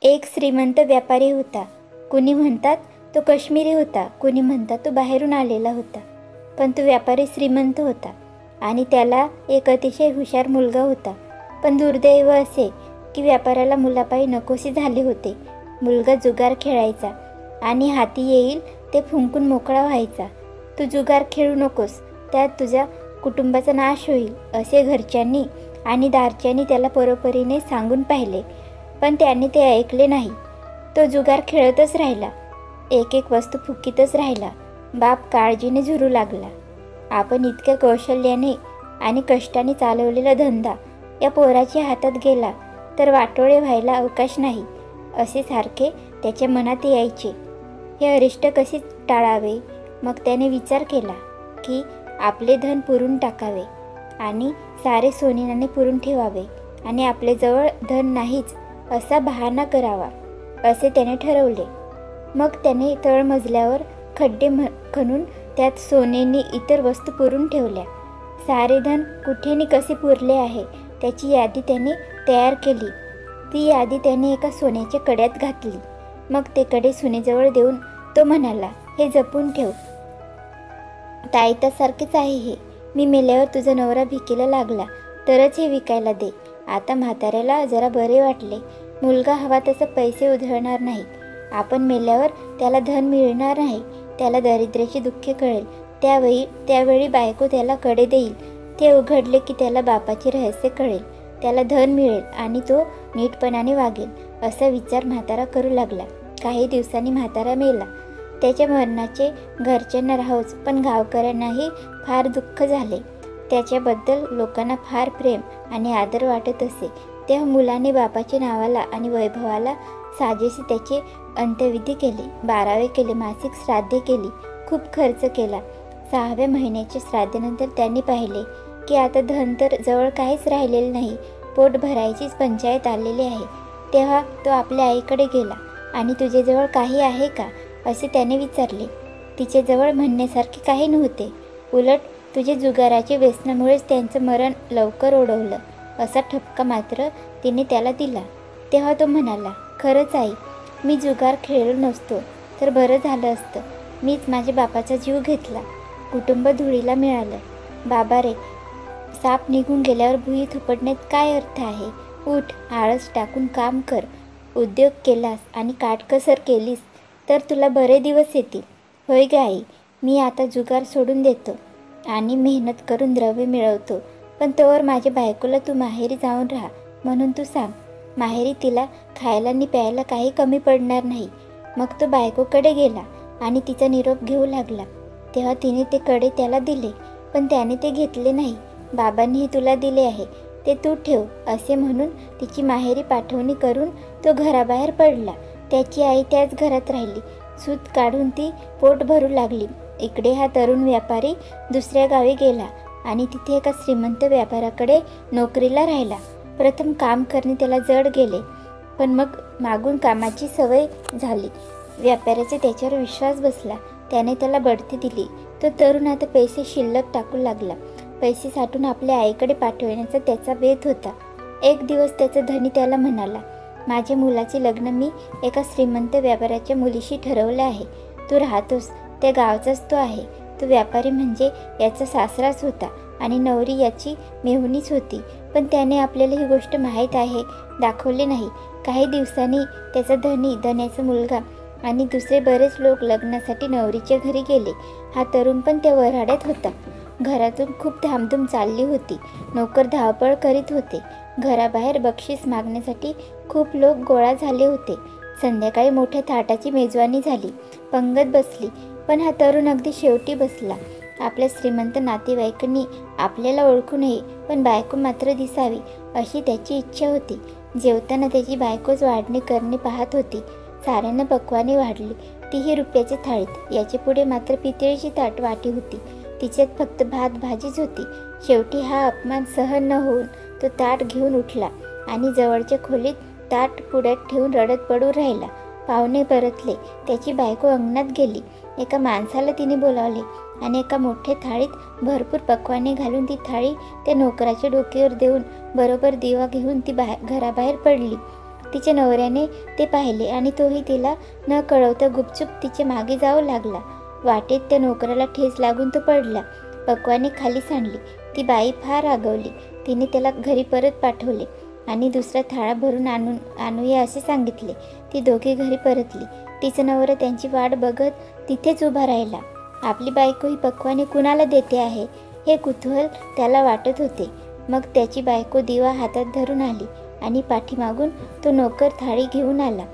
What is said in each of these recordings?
एक श्रीमंत व्यापारी होता. कुणी म्हणतात तो काश्मीरी होता, कुणी म्हणतात तो बाहेरून आलेला होता. पण तो व्यापारी श्रीमंत होता आणि त्याला एक अतिशय हुशार मुलगा होता. पण दुर्दैव असे की व्यापाऱ्याला मुलापायी नकोसे झाले होते. मुलगा जुगार खेळायचा आणि हाती येईल ते फुंकून मोकळा व्हायचा. तू जुगार खेळू नकोस, त्यात तुझ्या कुटुंबाचा नाश होईल, असे घरच्यांनी आणि दारच्यांनी त्याला परोपरीने सांगून पाहिले. पण त्याने ते ऐकले नाही. तो जुगार खेळतच राहिला. एक एक वस्तू फुकीतच राहिला. बाप काळजीने झुरू लागला. आपण इतक्या कौशल्याने आणि कष्टाने चालवलेला धंदा या पोराच्या हातात गेला तर वाटोळे व्हायला अवकाश नाही, असे सारखे त्याच्या मनात यायचे. हे अरिष्ट कसे टाळावे? मग त्याने विचार केला की आपले धन पुरून टाकावे आणि सारे सोन्याने पुरून ठेवावे आणि आपल्याजवळ धन नाहीच असा बहाणा करावा, असे त्याने ठरवले. मग त्याने तळमजल्यावर खड्डे खणून त्यात सोन्याने इतर वस्तू पुरून ठेवल्या. सारे धन कुठेनी कसे पुरले आहे त्याची यादी त्याने तयार केली. ती यादी त्याने एका सोन्याच्या कड्यात घातली. मग ते कडे सुनेजवळ देऊन तो म्हणाला, हे जपून ठेव. ताईतासारखेच आहे हे. मी मेल्यावर तुझा नवरा भिकेला लागला तरच हे विकायला दे. आता म्हाताऱ्याला जरा बरे वाटले. मुलगा हवा तसे पैसे उधळणार नाही. आपण मेल्यावर त्याला धन मिळणार नाही. त्याला दरिद्र्याची दुःखे कळेल. त्यावेळी बायको त्याला कडे देईल. ते उघडले की त्याला बापाचे रहस्य कळेल. त्याला धन मिळेल आणि तो नीटपणाने वागेल, असा विचार म्हातारा करू लागला. काही दिवसांनी म्हातारा मेला. त्याच्या मरणाचे घरच्यांना राहोच, पण गावकऱ्यांनाही फार दुःख झाले. त्याच्याबद्दल लोकांना फार प्रेम आणि आदर वाटत असे. तेव्हा मुलाने बापाच्या नावाला आणि वैभवाला साजेसे त्याचे अंत्यविधी केले. 12वे केले, मासिक श्राद्धे केली, खूप खर्च केला. 6व्या महिन्याच्या श्राद्धेनंतर त्यांनी पाहिले की आता धन तर जवळ काहीच राहिलेले नाही. पोट भरायचीच पंचायत आलेली आहे. तेव्हा तो आपल्या आईकडे गेला आणि तुझ्याजवळ काही आहे का, असे त्याने विचारले. तिच्याजवळ म्हणण्यासारखे काही नव्हते. उलट तुझे जुगाराच्या व्यसनामुळेच त्यांचं मरण लवकर ओढवलं, असा ठपका मात्र तिने त्याला दिला. तेव्हा तो म्हणाला, खरंच आई, मी जुगार खेळलो नसतो तर बरं झालं असतं. मीच माझ्या बापाचा जीव घेतला. कुटुंब धुळीला मिळालं. बाबा रे, साप निघून गेल्यावर भुई थोपटण्यात काय अर्थ आहे? उठ, आळस टाकून काम कर. उद्योग केलास आणि काटकसर केलीस तर तुला बरे दिवस येतील. होय ग आई, मी आता जुगार सोडून देतो आणि मेहनत करून द्रव्य मिळवतो. पण तोवर माझ्या बायकोला तू माहेरी जाऊन राहा म्हणून तू सांग. माहेरी तिला खायला आणि प्यायला काही कमी पडणार नाही. मग तो बायकोकडे गेला आणि तिचा निरोप घेऊ लागला. तेव्हा तिने ते कडे त्याला दिले, पण त्याने ते घेतले नाही. बाबांनीही तुला दिले आहे, ते तू ठेव, असे म्हणून तिची माहेरी पाठवणी करून तो घराबाहेर पडला. त्याची आई त्याच घरात राहिली. सूत काढून ती पोट भरू लागली. इकडे हा तरुण व्यापारी दुसऱ्या गावी गेला आणि तिथे एका श्रीमंत व्यापाऱ्याकडे नोकरीला राहिला. प्रथम काम करणे त्याला जड गेले, पण मग मागून कामाची सवय झाली. व्यापाऱ्याचा त्याच्यावर विश्वास बसला. त्याने त्याला बढती दिली. तो तरुण आता पैसे शिल्लक टाकू लागला. पैसे साठवून आपल्या आईकडे पाठवण्याचा त्याचा बेत होता. एक दिवस त्याचा धनी त्याला म्हणाला, माझ्या मुलाचे लग्न मी एका श्रीमंत व्यापाऱ्याच्या मुलीशी ठरवले आहे. तू राहतोस त्या गावचाच तो आहे. तो व्यापारी म्हणजे याचा सासराच होता आणि नवरी याची मेहुणीच होती. पण त्याने आपल्याला ही गोष्ट माहीत आहे दाखवली नाही. काही दिवसांनी त्याचा धन्याचा मुलगा आणि दुसरे बरेच लोक लग्नासाठी नवरीच्या घरी गेले. हा तरुण पण त्या वऱ्हाड्यात होता. घरातून खूप धामधूम चालली होती. नोकर धावपळ करीत होते. घराबाहेर बक्षीस मागण्यासाठी खूप लोक गोळा झाले होते. संध्याकाळी मोठ्या थाटाची मेजवानी झाली. पंगत बसली, पण हा तरुण अगदी शेवटी बसला. आपल्या श्रीमंत नातेवाईकांनी आपल्याला ओळखू नये, पण बायको मात्र दिसावी अशी त्याची इच्छा होती. जेवताना त्याची बायकोच वाढणे करणे पाहत होती. साऱ्यांना पक्वाने वाढली, तीही रुपयाच्या थाळीत. याच्या पुढे मात्र पितळेची वाटी होती. तिच्यात फक्त भात भाजीच होती. शेवटी हा अपमान सहन न होऊन तो ताट घेऊन उठला आणि जवळच्या खोलीत ताट पुढ्यात ठेवून रडत पडू राहिला. पाहुणे परतले. त्याची बायको अंगणात गेली. एका माणसाला तिने बोलावले आणि एका मोठ्या थाळीत भरपूर पक्वाने घालून ती थाळी त्या नोकराच्या डोक्यावर देऊन बरोबर दिवा घेऊन ती घराबाहेर पडली. तिच्या नवऱ्याने ते पाहिले आणि तोही तिला न कळवता गुपचूप तिच्या मागे जाऊ लागला. वाटेत त्या नोकराला ठेच लागून तो पडला. पक्वाने खाली सांडली. ती बाई फार रागवली. तिने त्याला घरी परत पाठवले आणि दुसरा थाळा भरून आणूया असे सांगितले. ती दोघे घरी परतली. तिचा नवरा त्यांची वाट बघत तिथेच उभा राहिला. आपली बायको ही पक्वाने कुणाला देते आहे हे कुतूहल त्याला वाटत होते. मग त्याची बायको दिवा हातात धरून आली आणि पाठीमागून तो नोकर थाळी घेऊन आला.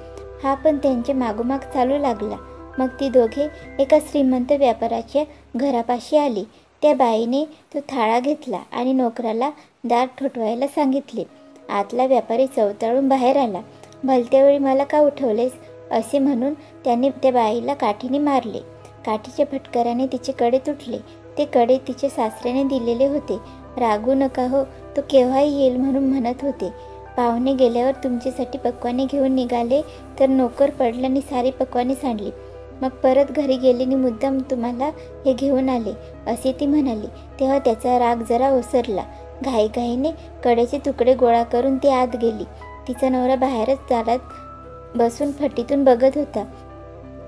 हा पण त्यांच्या मागोमाग चालू लागला. मग ती दोघे एका श्रीमंत व्यापाऱ्याच्या घरापाशी आली. त्या बाईने तो थाळा घेतला आणि नोकराला दार ठोठवायला सांगितले. आतला व्यापारी चवताळून बाहेर आला. भलत्या वेळी मला का उठवलेस असे म्हणून त्याने त्या बाईला काठीने मारले. काठीच्या फटकाराने तिचे कडे तुटले. ते कडे तिच्या सासऱ्याने दिलेले होते. रागू नका हो, तो केव्हाही येईल म्हणून म्हणत होते. पाहुणे गेल्यावर तुमच्यासाठी पक्वाने घेऊन निघाले तर नोकर पडल्याने सारी पक्वाने सांडली. मग परत घरी गेल्याने मुद्दाम तुम्हाला हे घेऊन आले असे ती म्हणाली. तेव्हा त्याचा राग जरा ओसरला. घाईघाईने कड्याचे तुकडे गोळा करून ती आत गेली. तिचा नवरा बाहेरच दारात बसून फटीतून बघत होता.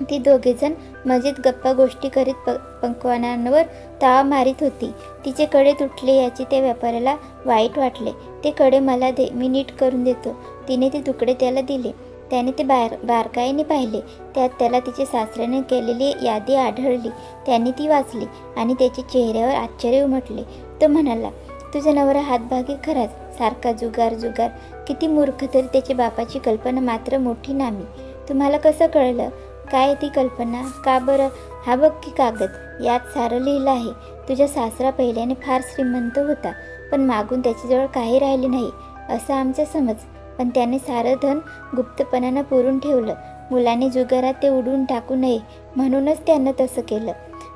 ती दोघेजण मजेत गप्पा गोष्टी करीत पक्वानांवर ताव मारित होती. तिचे कडे तुटले याचे त्या व्यापाऱ्याला वाईट वाटले. ते कडे मला दे, मी नीट करून देतो. तिने ते तुकडे त्याला दिले. त्याने ते बारकाईने पाहिले. त्यात त्याला तिच्या सासऱ्याने केलेली यादी आढळली. त्याने ती वाचली आणि त्याच्या चेहऱ्यावर आश्चर्य उमटले. तो म्हणाला, तुझा नवरा हातभागी खराच, सारखा जुगार जुगार. किती मूर्ख, तरी त्याच्या बापाची कल्पना मात्र मोठी नामी. तुम्हाला कसं कळलं? काय ती कल्पना? का बरं? हा बघ की कागद, यात सारं लिहिलं आहे. तुझा सासरा पहिल्याने फार श्रीमंत होता, पण मागून त्याच्याजवळ काही राहिले नाही असा आमचा समज. पण त्याने सारं धन गुप्तपणानं पुरून ठेवलं. मुलाने जुगारात ते उडवून टाकू नये म्हणूनच त्यानं तसं केलं.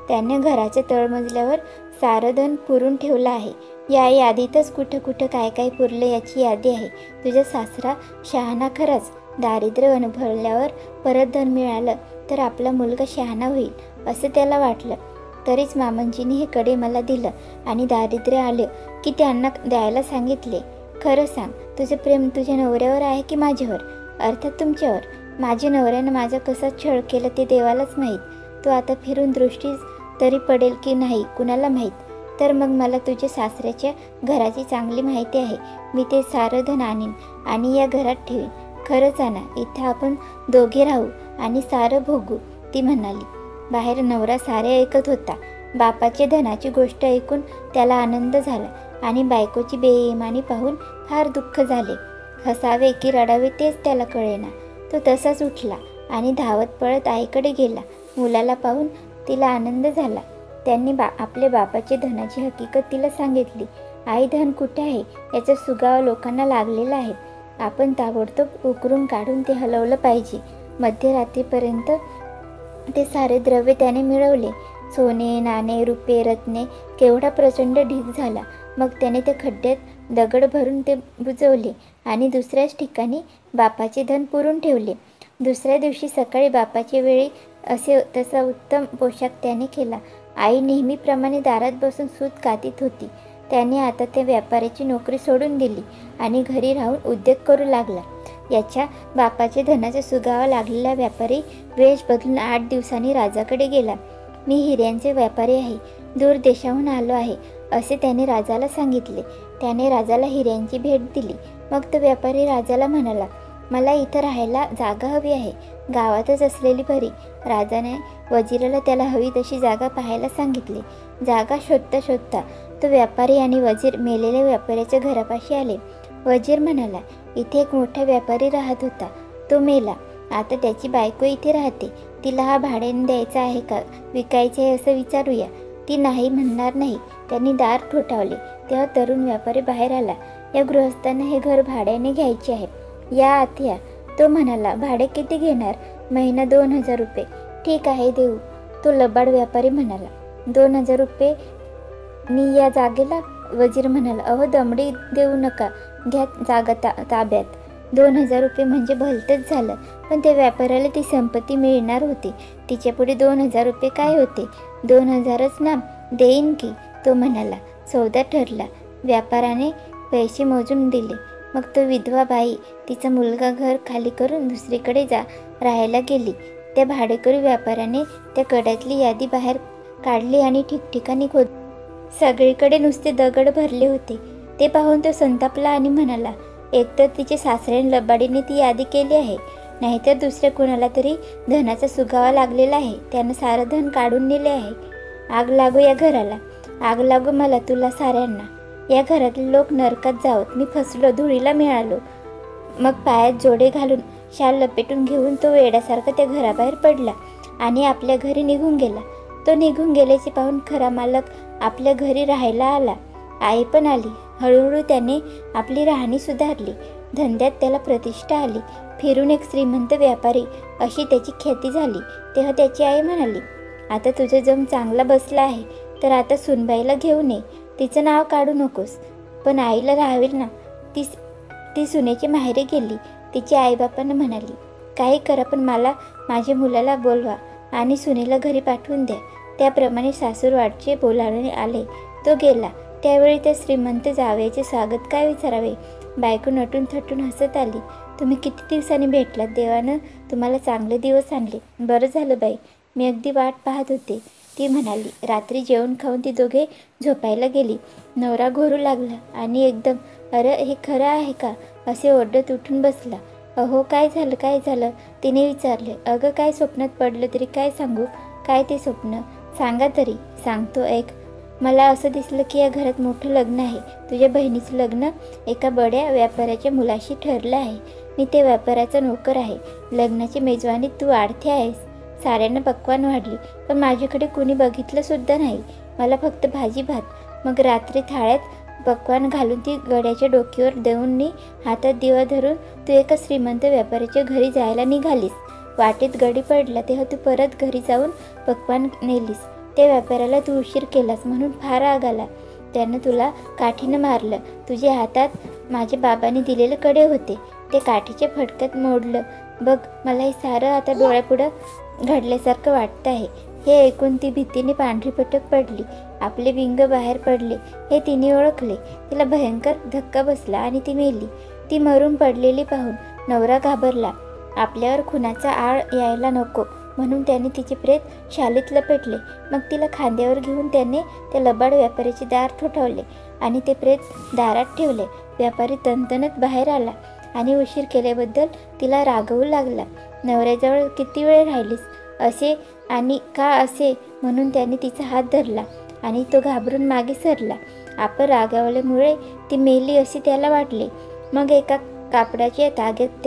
त्याने घराच्या तळमजल्यावर सारं धन पुरून ठेवलं आहे. या यादीतच कुठं कुठं काय काय पुरलं याची यादी आहे. तुझा सासरा शहाणा खराच. दारिद्र्य अनुभवल्यावर परत धन मिळालं तर आपला मुलगा शहाणा होईल असं त्याला वाटलं. तरीच मामंजीने हे कडे मला दिलं आणि दारिद्र्य आलं की त्यांना द्यायला सांगितले. खरं सांग, तुझं प्रेम तुझ्या नवऱ्यावर आहे की माझ्यावर? अर्थात तुमच्यावर. माझ्या नवऱ्यानं माझा कसा छळ केला ते देवालाच माहीत. तो आता फिरून दृष्टीस तरी पडेल की नाही कुणाला माहीत. तर मग मला तुझ्या सासऱ्याच्या घराची चांगली माहिती आहे. मी ते सारं धन आणीन आणि या घरात ठेवीन. खरंच आणा, इथं आपण दोघे राहू आणि सारं भोगू, ती म्हणाली. बाहेर नवरा सारे ऐकत होता. बापाच्या धनाची गोष्ट ऐकून त्याला आनंद झाला आणि बायकोची बेईमानी पाहून फार दुःख झाले. हसावे की रडावे तेच त्याला कळेना. तो तसाच उठला आणि धावत पळत आईकडे गेला. मुलाला पाहून तिला आनंद झाला. त्यांनी आपल्या बापाच्या धनाची हकीकत तिला सांगितली. आई, धन कुठे आहे याचा सुगावा लोकांना लागलेला आहे. आपण ताबडतोब उकरून काढून ते हलवलं पाहिजे. मध्यरात्रीपर्यंत ते सारे द्रव्य त्याने मिळवले. सोने, नाणे, रुपे, रत्ने, केवढा प्रचंड ढीग झाला. मग त्याने त्या खड्ड्यात दगड भरून ते बुजवले आणि दुसऱ्याच ठिकाणी बापाचे धन पुरून ठेवले. दुसऱ्या दिवशी सकाळी बापाच्या वेळी तसा उत्तम पोशाख त्याने केला. आई नेहमीप्रमाणे दारात बसून सूत कातीत होती. त्याने आता त्या व्यापाऱ्याची नोकरी सोडून दिली आणि घरी राहून उद्योग करू लागला. याच्या बापाच्या धनाचा सुगावा लागलेला व्यापारी वेश बदलून 8 दिवसांनी राजाकडे गेला. मी हिऱ्यांचे व्यापारी आहे, दूर देशाहून आलो आहे असे त्याने राजाला सांगितले. त्याने राजाला हिऱ्यांची भेट दिली. मग तो व्यापारी राजाला म्हणाला, मला इथं राहायला जागा हवी आहे, गावातच असलेली बरी. राजाने वजीराला त्याला हवी तशी जागा पाहायला सांगितली. जागा शोधता शोधता तो व्यापारी आणि वजीर मेलेल्या व्यापाऱ्याच्या घरापाशी आले. वजीर म्हणाला, इथे एक मोठा व्यापारी राहत होता, तो मेला. आता त्याची बायको इथे राहते. तिला हा भाड्याने द्यायचा आहे का विकायचे आहे असं विचारूया. ती नाही म्हणणार नाही. त्यांनी दार ठोठावले. तेव्हा तरुण व्यापारी बाहेर आला. या गृहस्थांना हे घर भाड्याने घ्यायचे आहे, या आत या. तो म्हणाला, भाडे किती घेणार? महिना 2000 रुपये. ठीक आहे, देऊ. तो लबाड व्यापारी म्हणाला, 2000 रुपये मी या जागेला? वजीर म्हणाला, अहो दमडी देऊ नका, घ्या जागा ताब्यात. 2000 रुपये म्हणजे भलतंच झालं. पण त्या व्यापाऱ्याला ती संपत्ती मिळणार होती. तिच्यापुढे 2000 रुपये काय होते? 2000च ना, देईन की, तो म्हणाला. सौदा ठरला. व्यापाराने पैसे मोजून दिले. मग तो विधवा बाई तिचा मुलगा घर खाली करून दुसरीकडे राहायला गेली. त्या भाडेकरू व्यापाऱ्याने त्या कड्यातली यादी बाहेर काढली आणि ठिकठिकाणी सगळीकडे नुसते दगड भरले होते. ते पाहून तो संतापला आणि म्हणाला, एकतर तिचे सासऱ्याने लबाडीने ती यादी केली आहे, नाहीतर दुसऱ्या कुणाला तरी धनाचा सुगावा लागलेला आहे. त्यानं सारं धन काढून नेले आहे. आग लागो या घराला, आग लागो मला, तुला साऱ्यांना. या घरातले लोक नरकात जावत. मी फसलो, धुळीला मिळालो. मग पायात जोडे घालून शाल लपेटून घेऊन तो वेड्यासारखा त्या घराबाहेर पडला आणि आपल्या घरी निघून गेला. तो निघून गेल्याचे पाहून खरा मालक आपल्या घरी राहायला आला. आई पण आली. हळूहळू त्याने आपली राहणी सुधारली. धंद्यात त्याला प्रतिष्ठा आली. फिरून एक श्रीमंत व्यापारी अशी त्याची ख्याती झाली. तेव्हा त्याची आई म्हणाली, आता तुझं जम चांगला बसला आहे, तर आता सुनबाईला घेऊन ये. तिचं नाव काढू नकोस. पण आईला राहावेल ना. ती सुनेची माहेरी गेली. तिची आईबापांना म्हणाली, काही करा पण मला माझ्या मुलाला बोलवा आणि सुनेला घरी पाठवून द्या. त्याप्रमाणे सासूरवाडचे बोलावणे आले. तो गेला. त्यावेळी त्या श्रीमंत जावयाचे स्वागत काय विचारावे. बायको नटून थटून हसत आली. तुम्ही किती दिवसांनी भेटलात. देवानं तुम्हाला चांगले दिवस आणले. बरं झालं बाई, मी अगदी वाट पाहत होते, ती म्हणाली. रात्री जेवण खाऊन ती दोघे झोपायला गेली. नवरा घोरू लागला आणि एकदम अरे हे खरं आहे का असे ओरडत उठून बसला. अहो काय झालं तिने विचारले. अगं काय स्वप्नात पडलं तरी काय सांगू. काय ते स्वप्न सांगा तरी. सांगतो ऐक. मला असं दिसलं की या घरात मोठं लग्न आहे. तुझ्या बहिणीचं लग्न एका बड्या व्यापाऱ्याच्या मुलाशी ठरलं आहे. मी ते व्यापाऱ्याचा नोकर आहे. लग्नाची मेजवानीत तू आडथे आहेस. साऱ्यांना पक्वान वाढली, पण माझ्याकडे कुणी बघितलं सुद्धा नाही. मला फक्त भाजी भात. मग रात्री थाळ्यात पक्वान घालून ती गड्याच्या डोक्यावर देऊन हातात दिवा धरून तू एका श्रीमंत व्यापाऱ्याच्या घरी जायला निघालीस. वाटेत गडी पडला तेव्हा तू परत घरी जाऊन पक्वान नेलीस. त्या व्यापाऱ्याला तू उशीर केलास म्हणून फार राग आला. त्यानं तुला काठीनं मारलं. तुझ्या हातात माझ्या बाबांनी दिलेले कडे होते. ते काठीच्या फटक्यात मोडलं. बघ, मला हे सारं आता डोळ्यापुढं घडल्यासारखं वाटतं आहे. हे ऐकून ती भीतीने पांढरी पटक पडली. आपले विंग बाहेर पडले हे तिने ओळखले. तिला भयंकर धक्का बसला आणि ती मेली. ती मरून पडलेली पाहून नवरा घाबरला. आपल्यावर खुनाचा आळ यायला नको म्हणून त्याने तिचे प्रेत शालीत लपेटले. मग तिला खांद्यावर घेऊन त्याने त्या लबाड व्यापाऱ्याचे दार ठोठावले आणि ते प्रेत दारात ठेवले. व्यापारी तणतणत बाहेर आला आणि उशीर केल्याबद्दल तिला रागवू लागला. नवऱ्याजवळ किती वेळ राहिलीस असे आणि का असे म्हणून त्याने तिचा हात धरला आणि तो घाबरून मागे सरला. आपण रागावल्यामुळे ती मेली असे त्याला वाटले. मग एका कापडाच्या ताग्यात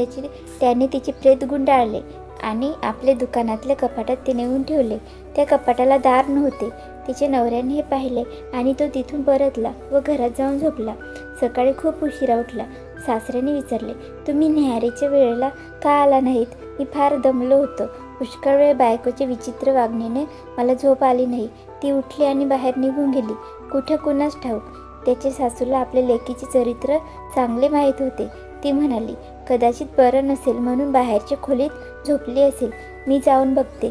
त्याने तिचे प्रेत गुंडाळले आणि आपल्या दुकानातल्या कपाटात ते नेऊन ठेवले. त्या कपाटाला दार नव्हते. तिच्या नवऱ्याने हे पाहिले आणि तो तिथून परतला व घरात जाऊन झोपला. सकाळी खूप उशिरा उठला. सासऱ्याने विचारले, तुम्ही न्याहारीच्या वेळेला का आला नाहीत. मी फार दमलो होतो. पुष्कळ वेळ बायकोच्या विचित्र वागणीने मला झोप आली नाही. ती उठली आणि बाहेर निघून गेली. कुठं कुणास ठाऊक. त्याच्या सासूला आपल्या लेकीचे चरित्र चांगले माहीत होते. ती म्हणाली, कदाचित बरं नसेल म्हणून बाहेरच्या खोलीत झोपली असेल. मी जाऊन बघते.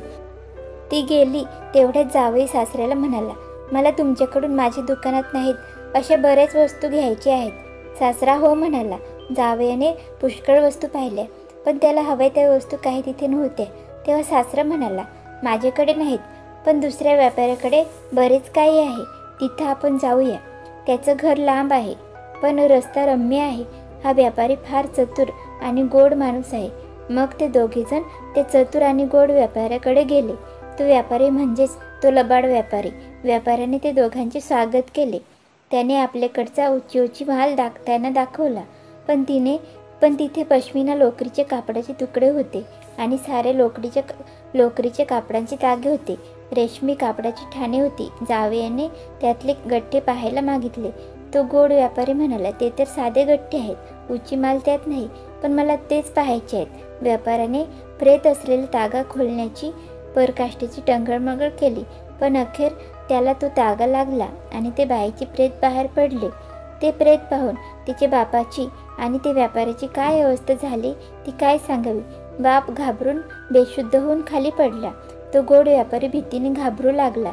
ती गेली. तेवढ्यात जावई सासऱ्याला म्हणाला, मला तुमच्याकडून माझ्या दुकानात नाहीत अशा बऱ्याच वस्तू घ्यायच्या आहेत. सासरा हो म्हणाला. जावयाने पुष्कळ वस्तू पाहिल्या पण त्याला हव्या त्या वस्तू काही तिथे नव्हत्या. तेव्हा सासरा म्हणाला, माझ्याकडे नाहीत पण दुसऱ्या व्यापाऱ्याकडे बरेच काही आहे. तिथं आपण जाऊया. त्याचं घर लांब आहे पण रस्ता रम्य आहे. हा व्यापारी फार चतुर आणि गोड माणूस आहे. मग ते दोघेजण ते चतुर आणि गोड व्यापाऱ्याकडे गेले. तो व्यापारी म्हणजेच तो लबाड व्यापारी. व्यापाऱ्याने ते दोघांचे स्वागत केले. त्याने आपल्याकडचा उंची माल त्यांना दाखवला. पण तिथे पश्मिना लोकरीचे कापडाचे तुकडे होते आणि सारे लोकरीच्या कापडांचे तागे होते. रेशमी कापडाची ठाणे होती. जावयाने त्यातले गठ्ठे पाहायला मागितले. तो गोड व्यापारी म्हणाला, ते तर साधे गठ्ठे आहेत. उंची माल त्यात नाही. पण मला तेच पाहायचे आहेत. व्यापाऱ्याने प्रेत असलेला तागा खोलण्याची परकाष्ठेची टंगळमंगळ केली पण अखेर त्याला तो तागा लागला आणि ते बाईचे प्रेत बाहेर पडले. ते प्रेत पाहून तिच्या बापाची आणि ते व्यापाऱ्याची काय अवस्था झाली ती काय सांगावी. बाप घाबरून बेशुद्ध होऊन खाली पडला. तो गोड व्यापारी भीतीने घाबरू लागला.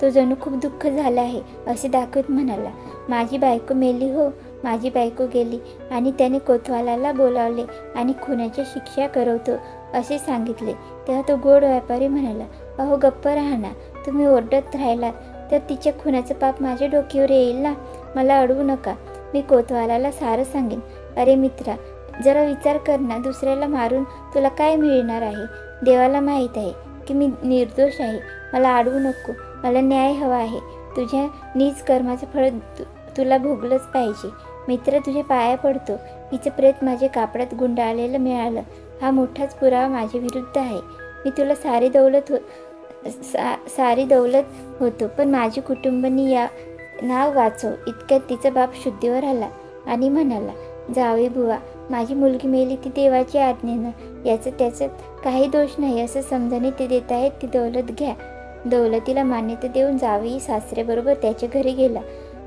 तो जणू खूप दुःख झालं आहे असे दाखवत म्हणाला, माझी बायको मेली हो माझी बायको गेली आणि त्याने कोतवालाला बोलावले आणि खुनाची शिक्षा करवतो असे सांगितले. तेव्हा तो गोड व्यापारी म्हणाला, अहो गप्प राहा ना, तुम्ही ओरडत राहिलात तर तिच्या खुनाचं पाप माझ्या डोक्यावर येईल ना. मला अडवू नका, मी कोतवालाला सारं सांगेन. अरे मित्रा, जरा विचार कर ना, दुसऱ्याला मारून तुला काय मिळणार आहे? देवाला माहीत आहे की मी निर्दोष आहे. मला अडवू नको, मला न्याय हवा आहे. तुझ्या नीच कर्माचं फळ तुला भोगलंच पाहिजे. मित्र, तुझ्या पाया पडतो. हिचं प्रेत माझ्या कापडात गुंडाळलेलं मिळालं, हा मोठाच पुरावा माझ्या विरुद्ध आहे. मी तुला सारी दौलत होतो, पण माझे कुटुंबानी या नाव वाचव. इतक्यात तिचा बाप शुद्धीवर आला आणि म्हणाला, जावई बुवा, माझी मुलगी मेली ती देवाची आज्ञेनं, त्याचं काही दोष नाही असं समजाने ते देत आहेत, ती दौलत घ्या. दौलतीला मान्यता देऊन जावई सासऱ्याबरोबर त्याच्या घरी गेला.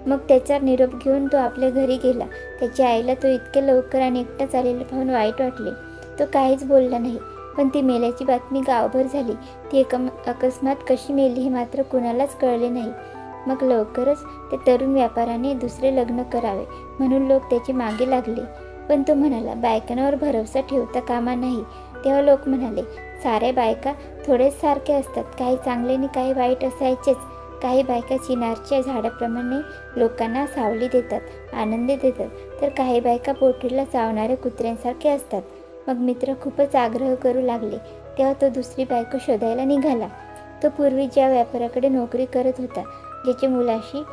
मग त्याचा निरोप घेऊन तो आपल्या घरी गेला. त्याच्या आईला तो इतक्या लवकर आणि एकटाच आलेलं पाहून वाईट वाटले. तो काहीच बोलला नाही. पण ती मेल्याची बातमी गावभर झाली. ती अकस्मात कशी मेली हे मात्र कुणालाच कळले नाही. मग लवकरच त्या तरुण व्यापाऱ्याने दुसरे लग्न करावे म्हणून लोक त्याचे मागे लागले. पण तो म्हणाला, बायकांवर भरोसा ठेवता कामा नाही. तेव्हा लोक म्हणाले, साऱ्या बायका थोडेच सारखे असतात, काही चांगले आणि काही वाईट असायचेच. काही बायका चिनारच्या झाडाप्रमाणे लोकांना सावली देतात, आनंद देतात, तर काही बायका पोटरीला चावणाऱ्या कुत्र्यांसारखे असतात. मग मित्र खूपच आग्रह करू लागले. तेव्हा तो दुसरी बायको शोधायला निघाला. तो पूर्वी ज्या व्यापाऱ्याकडे नोकरी करत होता, ज्याच्या मुलाशी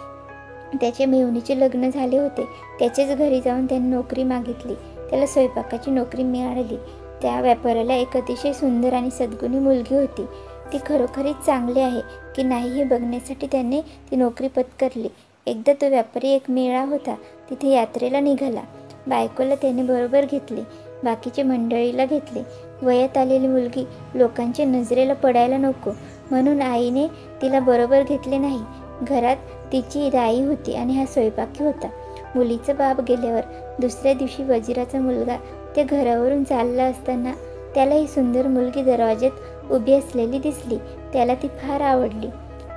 त्याच्या मेहुणीचे लग्न झाले होते, त्याच्याच घरी जाऊन त्याने नोकरी मागितली. त्याला स्वयंपाकाची नोकरी मिळाली. त्या व्यापाऱ्याला एक अतिशय सुंदर आणि सद्गुणी मुलगी होती. ती खरोखरीच चांगली आहे की नाही हे बघण्यासाठी त्याने ती नोकरी पत्करली. एकदा तो व्यापारी एक मेळा होता तिथे यात्रेला निघाला. बायकोला त्याने बरोबर घेतले, बाकीचे मंडळीला घेतले. वयात आलेली मुलगी लोकांच्या नजरेला पडायला नको म्हणून आईने तिला बरोबर घेतले नाही. घरात तिची दाई होती आणि हा स्वयंपाकी होता. मुलीचा बाप गेल्यावर दुसऱ्या दिवशी वजिराचा मुलगा त्या घरावरून चालला असताना त्याला ही सुंदर मुलगी दरवाज्यात उभी असलेली दिसली. त्याला ती फार आवडली.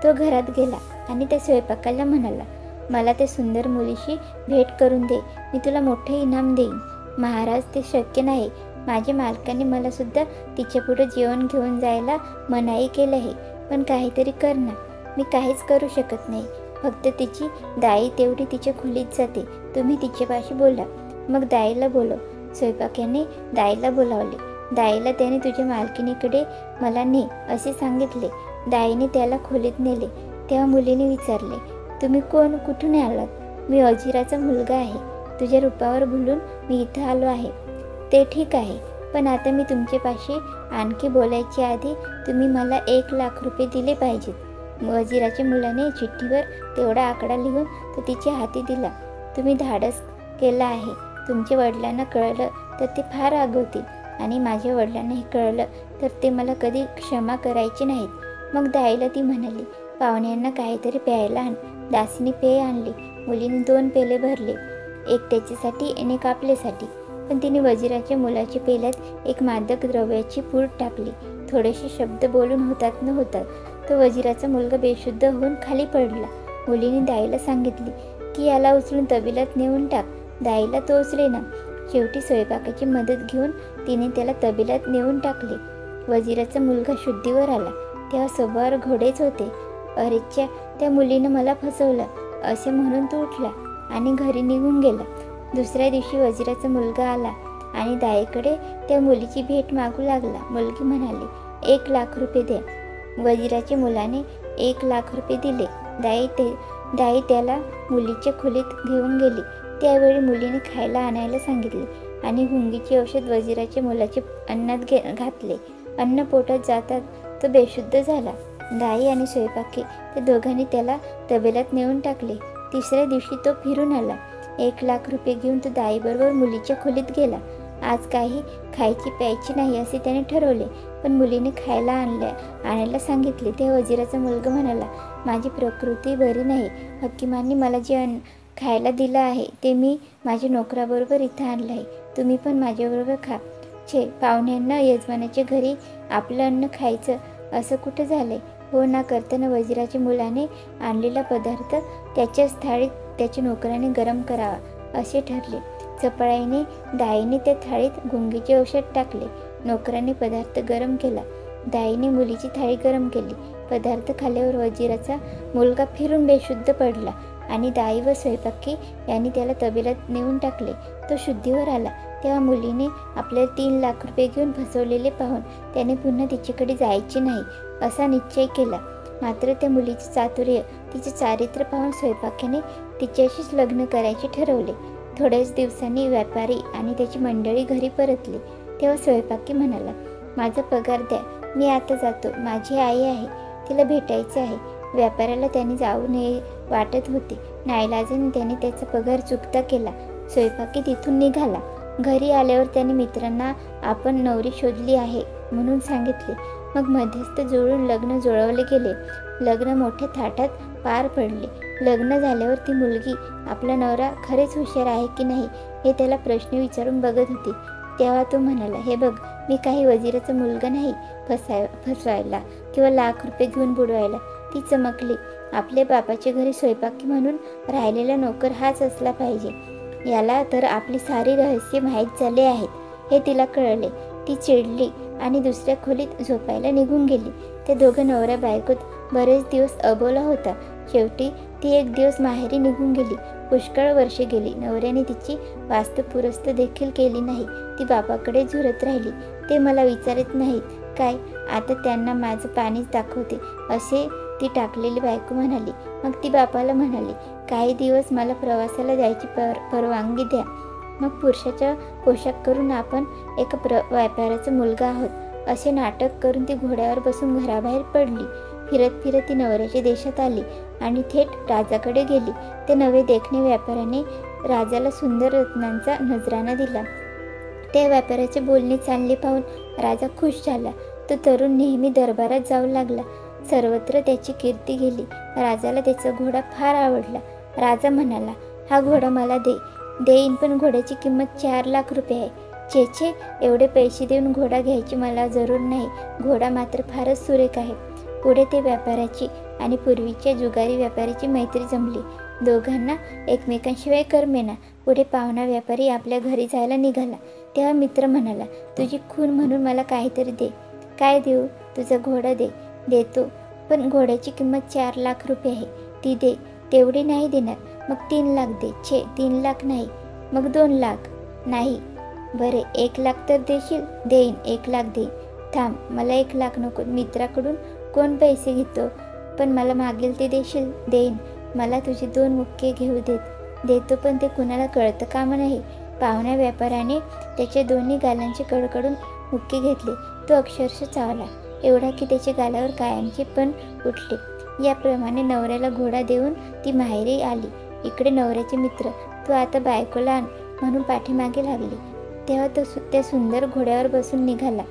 तो घरात गेला आणि त्या स्वयंपाकाला म्हणाला, मला त्या सुंदर मुलीशी भेट करून दे, मी तुला मोठे इनाम देईन. महाराज, ते शक्य नाही. माझ्या मालकाने मला सुद्धा तिच्यापुढे जेवण घेऊन जायला मनाई केलं आहे. पण काहीतरी कर ना. मी काहीच करू शकत नाही. फक्त तिची दाई तेवढी तिच्या खोलीत जाते. तुम्ही तिच्यापाशी बोला. मग दाईला बोलव. स्वयंपाक्याने दाईला बोलावले. दाईला त्याने तुझ्या मालकिनीकडे मला ने असे सांगितले. दाईने त्याला खोलीत नेले. तेव्हा मुलीने विचारले, तुम्ही कोण, कुठून आलात? मी वजिराचा मुलगा आहे. तुझ्या रूपावर भुलून मी इथं आलो आहे. ते ठीक आहे, पण आता मी तुमच्यापाशी आणखी बोलायच्या आधी तुम्ही मला 1,00,000 रुपये दिले पाहिजेत. वजिराच्या मुलाने चिठ्ठीवर तेवढा आकडा लिहून तो तिच्या हाती दिला. तुम्ही धाडस केलं आहे. तुमच्या वडिलांना कळलं तर ते फार रागवतील आणि माझ्या वडिलांनाही कळलं तर ते मला कधी क्षमा करायचे नाहीत. मग दाईला ती म्हणाली, पाहुण्यांना काहीतरी प्यायला आण. दासीने पेय आणले. मुलीने 2 पेले भरले, एक त्याच्यासाठी आणि एक आपल्यासाठी. पण तिने वजिराच्या मुलाच्या पेल्यात एक मादक द्रव्याची पूड टाकली. थोडेसे शब्द बोलून होतात न होतात तो वजिराचा मुलगा बेशुद्ध होऊन खाली पडला. मुलीने दाईला सांगितले की याला उचलून तबेल्यात नेऊन टाक. दाईला तो उचलेना. शेवटी स्वयंपाकाची मदत घेऊन तिने त्याला तबेल्यात नेऊन टाकले. वजिराचा मुलगा शुद्धीवर आला तेव्हा स्वभावावर घोडेच होते. अरेच्या, त्या मुलीनं मला फसवलं असे म्हणून तो उठला आणि घरी निघून गेला. दुसऱ्या दिवशी वजिराचा मुलगा आला आणि दाईकडे त्या मुलीची भेट मागू लागला. मुलगी म्हणाली, 1,00,000 रुपये द्या. वजिराच्या मुलाने 1,00,000 रुपये दिले. दाई त्याला मुलीच्या खोलीत घेऊन गेली. त्यावेळी मुलीने खायला आणायला सांगितले आणि गुंगीचे औषध वजिराच्या मुलाच्या अन्नात घातले. अन्न पोटात जातात तो बेशुद्ध झाला. दाई आणि स्वयंपाकी त्या दोघांनी त्याला तबेल्यात नेऊन टाकले. तिसऱ्या दिवशी तो फिरून आला. 1,00,000 रुपये घेऊन तो दाईबरोबर मुलीच्या खोलीत गेला. आज काही खायची प्यायची नाही असे त्याने ठरवले. पण मुलीने खायला आणायला सांगितले. तेव्हा वजिराचा मुलगा म्हणाला, माझी प्रकृती बरी नाही. हकीमांनी मला जे खायला दिलं आहे ते मी माझ्या नोकराबरोबर इथं आणलं आहे. तुम्ही पण माझ्याबरोबर खा. छे, पाहुण्यांना यजमानाच्या घरी आपलं अन्न खायचं असं कुठं झालंय? हो ना करताना वजिराच्या मुलाने आणलेला पदार्थ त्याच्याच थाळीत त्याच्या नोकराने गरम करावा असे ठरले. चपळाईने दाईने त्या थाळीत गुंगीचे औषध टाकले. नोकराने पदार्थ गरम केला. दाईने मुलीची थाळी गरम केली. पदार्थ खाल्ल्यावर वजिराचा मुलगा फिरून बेशुद्ध पडला आणि दाई व स्वयंपाकी यांनी त्याला तबेल्यात नेऊन टाकले. तो शुद्धीवर आला तेव्हा मुलीने आपल्याला 3 लाख रुपये घेऊन फसवलेले पाहून त्याने पुन्हा तिच्याकडे जायचे नाही असा निश्चय केला. मात्र त्या मुलीचे चातुर्य, तिचे चारित्र्य पाहून स्वयंपाक्याने तिच्याशीच लग्न करायचे ठरवले. थोड्याच दिवसांनी व्यापारी आणि त्याची मंडळी घरी परतली. तेव्हा स्वयंपाकी म्हणाला, माझा पगार द्या, मी आता जातो. माझी आई आहे, तिला भेटायचे आहे. व्यापाऱ्याला त्याने जाऊ नये वाटत होते. नाईलाजाने त्याने त्याचा पगार चुकता केला. स्वयंपाकी तिथून निघाला. घरी आल्यावर त्याने मित्रांना आपण नवरी शोधली आहे म्हणून सांगितले. मग मध्यस्थ जुळून लग्न जुळवले गेले. लग्न मोठ्या थाटात पार पडले. लग्न झाल्यावर ती मुलगी आपला नवरा खरेच हुशार आहे की नाही हे त्याला प्रश्न विचारून बघत होती. तेव्हा तो म्हणाला, हे बघ, मी काही वजिराचा मुलगा नाही फसवायला किंवा लाख रुपये घेऊन बुडवायला. ती चमकली. आपल्या बापाच्या घरी स्वयंपाकी म्हणून राहिलेला नोकर हाच असला पाहिजे. याला तर आपली सारी रहस्य माहीत झाले आहेत हे तिला कळले. ती चिडली आणि दुसऱ्या खोलीत झोपायला निघून गेली. त्या दोघं नवऱ्या बायकोत बरेच दिवस अबोला होता. शेवटी ती एक दिवस माहेरी निघून गेली. पुष्कळ वर्षे गेली. नवऱ्याने तिची वास्तुपुरस्त देखील केली नाही. ती बापाकडे झुरत राहिली. ते मला विचारत नाहीत काय, आता त्यांना माझं पाणीच दाखवते असे ती टाकलेली बायको म्हणाली. मग ती बापाला म्हणाली, काही दिवस मला प्रवासाला जायची परवानगी द्या. मग पुरुषाचा पोशाख करून आपण एका व्यापाऱ्याचा मुलगा आहोत असे नाटक करून ती घोड्यावर बसून घराबाहेर पडली. फिरत फिरत ती नवऱ्याच्या देशात आली आणि थेट राजाकडे गेली. ते नवे देखणे व्यापाऱ्याने राजाला सुंदर रत्नांचा नजराणा दिला. त्या व्यापाऱ्याचे बोलणे चालले पाहून राजा खुश झाला. तो तरुण नेहमी दरबारात जाऊ लागला. सर्वत्र त्याची कीर्ती गेली. राजाला त्याचा घोडा फार आवडला. राजा म्हणाला, हा घोडा मला देईन, पण घोड्याची किंमत 4 लाख रुपये आहे. छे, एवढे पैसे देऊन घोडा घ्यायची मला जरूर नाही. घोडा मात्र फारच सुरेख आहे. पुढे ते व्यापाऱ्याची आणि पूर्वीच्या जुगारी व्यापाऱ्याची मैत्री जमली. दोघांना एकमेकांशिवाय करमेना. पुढे पाहुणा व्यापारी आपल्या घरी जायला निघाला. तेव्हा मित्र म्हणाला, तुझी खून म्हणून मला काहीतरी दे. काय देऊ? तुझा घोडा दे. देतो, पण घोड्याची किंमत 4 लाख रुपये आहे. ती दे. तेवढी नाही देणार. मग 3 लाख दे. 3 लाख नाही. मग 2 लाख. नाही. बरे 1 लाख तर देशील? देईन. 1 लाख देईन. थांब, मला 1 लाख नको. मित्राकडून कोण पैसे घेतो? पण मला मागेल ते देशील? देईन. मला तुझे 2 मुक्के घेऊ देतो, पण ते कुणाला कळतं कामा नाही. पाहुण्या व्यापाऱ्याने त्याच्या दोन्ही गालांचे कडकडून मुक्के घेतले. तो अक्षरशः चावला, एवढा की त्याच्या गालावर कायमचे पण उठले. याप्रमाणे नवऱ्याला घोडा देऊन ती माहेरी आली. इकडे नवऱ्याचे मित्र, तू आता बायकोला आण म्हणून पाठीमागे लागले. तेव्हा तो त्या सुंदर घोड्यावर बसून निघाला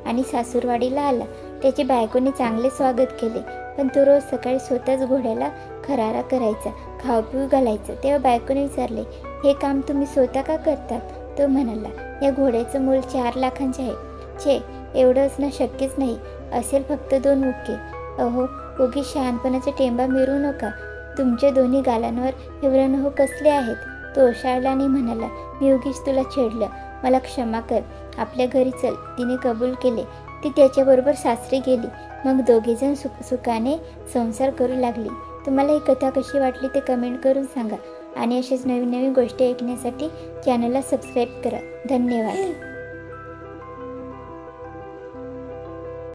आणि सासूरवाडीला आला. त्याची बायकोने चांगले स्वागत केले, पण तो रोज सकाळी स्वतःच घोड्याला खरारा करायचा, खाऊपिऊ घालायचा. तेव्हा बायकोने विचारले, हे काम तुम्ही स्वतः का करतात? तो म्हणाला, या घोड्याचं मूल 4 लाखांचे आहे. छे, एवढं असणं शक्यच नाही. असेल फक्त 2 मुक्के. अहो, उगीच शहाणपणाचा टेंबा मिरू नका. तुमच्या दोन्ही गालांवर हे व्रण कसले आहेत? तो ओशाळल्याने म्हणाला, मी उगीच तुला छेडलं, मला क्षमा कर. आपल्या घरी चल. तिने कबूल केले. ती त्याच्याबरोबर सासरी गेली. मग दोघेजण सुखाने संसार करू लागले. तुम्हाला ही कथा कशी वाटली ते कमेंट करून सांगा आणि अशाच नवीन नवीन गोष्टी ऐकण्यासाठी चॅनलला सबस्क्राईब करा. धन्यवाद.